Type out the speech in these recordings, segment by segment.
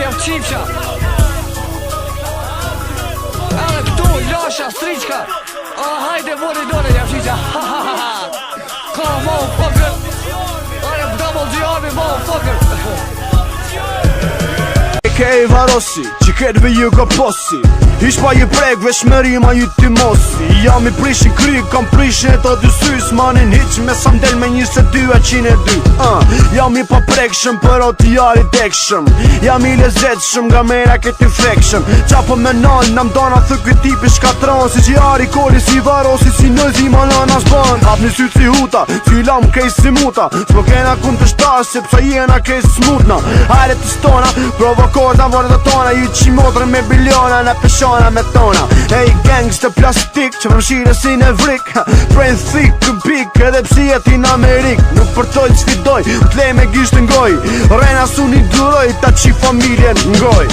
janë qifsha. Edhe këtu, lasha, striqka. Hajde, vori dore, janë qifsha. Come on, motherfucker. I am Double G Army, motherfucker. Kej varosi, që ketëve ju ka posi. Ish pa ju prek, vesh me rima ju ti mosi. Jam i prishin kry, kam prishin e to dy sy. S'manin hiq me sa mdel me 22-102. Jam i pa prekshëm, për o t'jari dekshëm. Jam i lezetshëm, nga mera këti frekshëm. Qa po me nalë, në mdana thë këtë tipi shkatron. Si që jari koli, si varosi, si nëzi ma nana s'ban. Hap një sytë si huta, si lam kej si muta. S'po kena kun të shtasë, se pësa jena kej smutna. Hajde të stona, provokorta vërë të tona. Ju qi motrë me biliona, në peshona me tona. Ej gangs të plastik, që përmshire si në vrik. Prej në thik, këmpik, edhe psi jeti në Amerik. Nuk përtoj të sfidoj, t'lej me gisht ngoj. Rena su një duroj, ta qi familjen ngoj.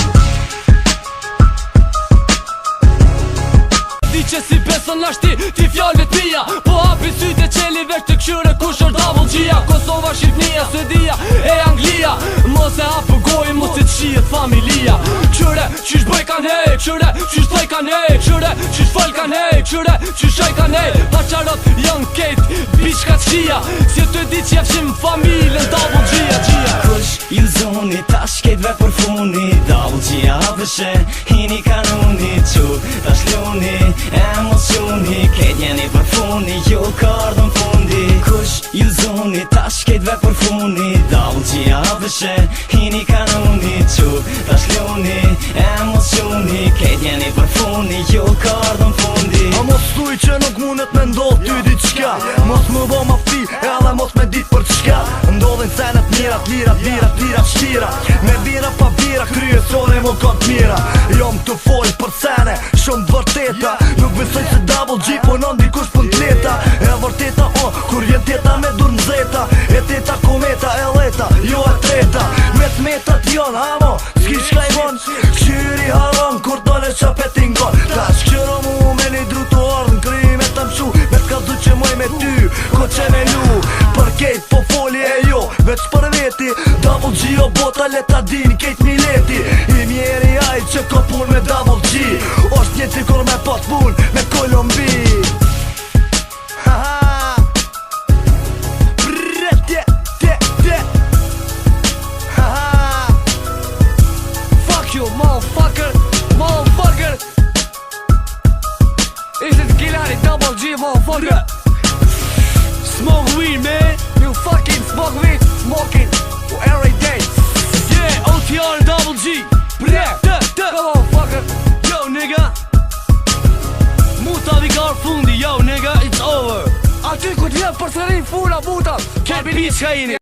Di që si beson ashti, ti fjallëve t'mija. Po hapi syte qeli vesh të këshyre kushër Double G-a. Kosova, Shqipnia, Suedia e Anglia. Mos e hapë gojë, mos e t'shijet familia. Këshyre, qysh bëj kan hej, këshyre, qysh thoj kan hej, këshyre, qysh fol kan hej, këshyre, qysh shoj kan hej. Paqarot janë kejt, biçka t'shia. Si të di që jefshim familën Double G-a, G-a. Kush ju zoni, tash ketve për funi. Double G-a vëshe, hini kanuni. Qu, tash luni, emocioni. Ket jeni për funi, ju kardën fundi. Kush ju zoni, tash ketve për funi. Double G-a vëshe, hini kanuni. Qu, tash luni, emocioni. Ket jeni për funi, ju kardën fundi. A mos thuj që nuk mundet me ndodh ty diçka. Mos më bo ma fti, edhe mos me dit për çka. Ndodhin senet mirat, lirat, shtira. Me bira pa bira, kryesore më kont mira. Jom të fol për sene, shumë vërteta. Nuk besoj se Double G punon dikush pun t'leta. E vërteta kur vjen teta me dur nxeta. E teta kometa, e leta, jo e treta. Me t'metat jon, hamo, s'ki shkaj bon. Këshyri haron, kur dole qa petingon. Ta shkëshyro mu me një drutuar në kry me të mshu. Me t'kazu që moj me ty, ko që me lu. Për kejt po foli e jo, veç për veti. Double G o bota leta din kejt mileti. I mjeri aj që ko pun me Double G. Osht një cikur me pot pun me Kolombi. Fuck you, motherfucker, motherfucker. This is Gilari Double G, motherfucker. Smoke weed, man. You fucking smoke weed, smoking every day. Yeah, OTR and Double G. Come on, fucker. Yo, nigga. Muta vikar fundi, yo, nigga, it's over. Aty ku t'vjen përsëri fula muta. Kepi piç ka jini.